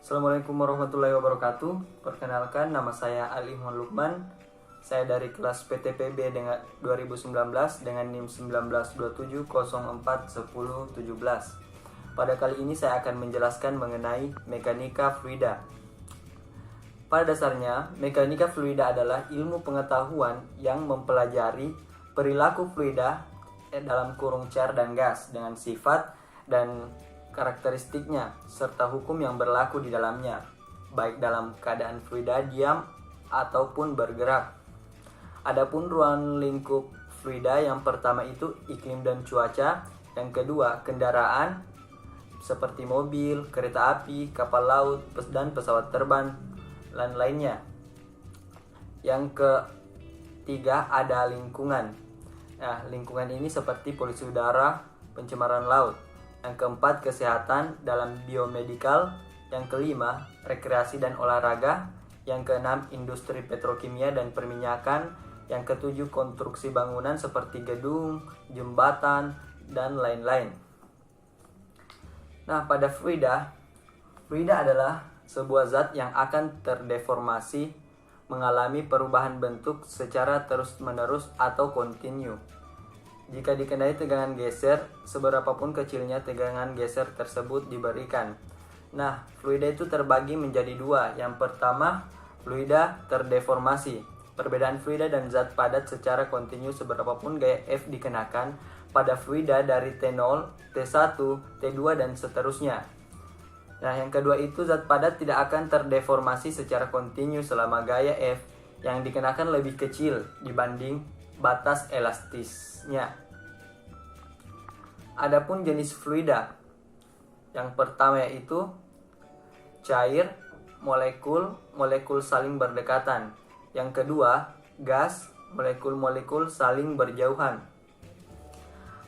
Assalamualaikum warahmatullahi wabarakatuh. Perkenalkan, nama saya Ali Ikhwan Lukman. Saya dari kelas PTPB dengan 2019 dengan NIM 1927041017. Pada kali ini saya akan menjelaskan mengenai mekanika fluida. Pada dasarnya, mekanika fluida adalah ilmu pengetahuan yang mempelajari perilaku fluida dalam kurung cair dan gas dengan sifat dan karakteristiknya serta hukum yang berlaku di dalamnya, baik dalam keadaan fluida diam ataupun bergerak. Adapun ruang lingkup fluida, yang pertama itu iklim dan cuaca, yang kedua kendaraan seperti mobil, kereta api, kapal laut, dan pesawat terbang dan lainnya. Yang ketiga ada lingkungan. Nah, lingkungan ini seperti polusi udara, pencemaran laut. Yang keempat kesehatan dalam biomedikal. Yang kelima rekreasi dan olahraga. Yang keenam industri petrokimia dan perminyakan. Yang ketujuh konstruksi bangunan seperti gedung, jembatan, dan lain-lain. Nah, pada fluida adalah sebuah zat yang akan terdeformasi, mengalami perubahan bentuk secara terus-menerus atau kontinu. Jika dikenai tegangan geser, seberapapun kecilnya tegangan geser tersebut diberikan. Nah, fluida itu terbagi menjadi dua. Yang pertama, fluida terdeformasi. Perbedaan fluida dan zat padat secara kontinu seberapapun gaya F dikenakan pada fluida dari T0, T1, T2, dan seterusnya. Nah, yang kedua itu zat padat tidak akan terdeformasi secara kontinu selama gaya F yang dikenakan lebih kecil dibanding batas elastisnya. Adapun jenis fluida, yang pertama yaitu cair, molekul saling berdekatan. Yang kedua, gas, molekul saling berjauhan.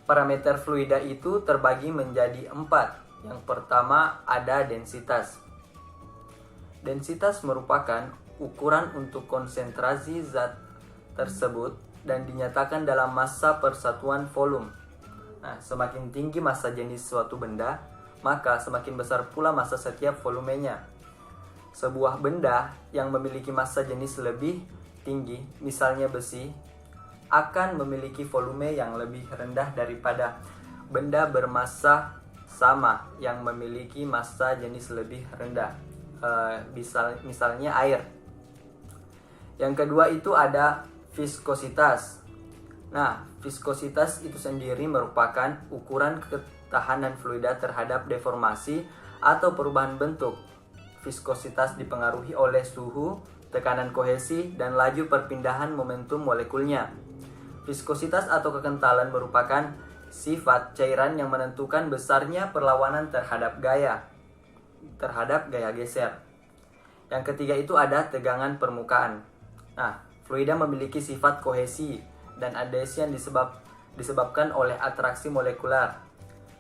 Parameter fluida itu terbagi menjadi 4. Yang pertama ada densitas. Densitas merupakan ukuran untuk konsentrasi zat tersebut dan dinyatakan dalam massa persatuan volume. Nah, semakin tinggi massa jenis suatu benda, maka semakin besar pula massa setiap volumenya. Sebuah benda yang memiliki massa jenis lebih tinggi, misalnya besi, akan memiliki volume yang lebih rendah daripada benda bermassa sama yang memiliki massa jenis lebih rendah, misalnya air. Yang kedua itu ada viskositas. Nah, viskositas itu sendiri merupakan ukuran ketahanan fluida terhadap deformasi atau perubahan bentuk. Viskositas dipengaruhi oleh suhu, tekanan kohesi, dan laju perpindahan momentum molekulnya. Viskositas atau kekentalan merupakan sifat cairan yang menentukan besarnya perlawanan terhadap gaya geser. Yang ketiga itu ada tegangan permukaan. Nah, fluida memiliki sifat kohesi dan adhesion disebabkan oleh atraksi molekular.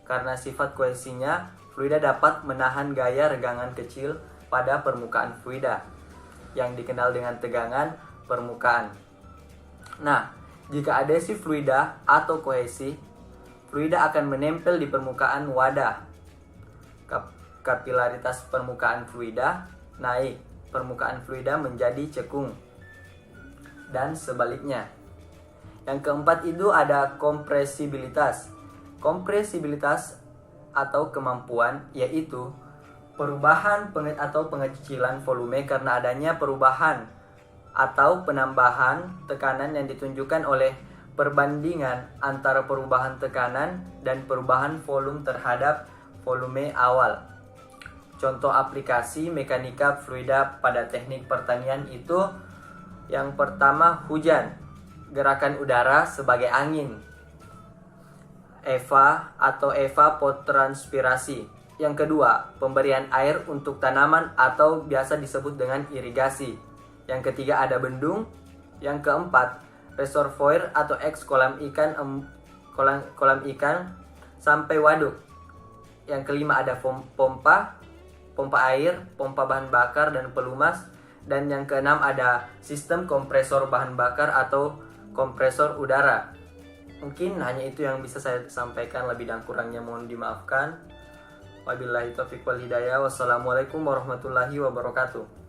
Karena sifat kohesinya, fluida dapat menahan gaya regangan kecil pada permukaan fluida yang dikenal dengan tegangan permukaan. Nah, jika adhesi fluida atau kohesi, fluida akan menempel di permukaan wadah. Kapilaritas permukaan fluida naik, permukaan fluida menjadi cekung, dan sebaliknya. Yang keempat itu ada kompresibilitas. Kompresibilitas atau kemampuan yaitu perubahan atau pengecilan volume karena adanya perubahan atau penambahan tekanan yang ditunjukkan oleh perbandingan antara perubahan tekanan dan perubahan volume terhadap volume awal. Contoh aplikasi mekanika fluida pada teknik pertanian itu yang pertama hujan, gerakan udara sebagai angin, evapotranspirasi. Yang kedua, pemberian air untuk tanaman atau biasa disebut dengan irigasi. Yang ketiga ada bendung. Yang keempat, reservoir atau kolam ikan sampai waduk. Yang kelima ada pompa air, pompa bahan bakar dan pelumas. Dan yang keenam ada sistem kompresor bahan bakar atau kompresor udara. Mungkin hanya itu yang bisa saya sampaikan, lebih dan kurangnya mohon dimaafkan. Wabillahi taufiq wal hidayah. Wassalamualaikum warahmatullahi wabarakatuh.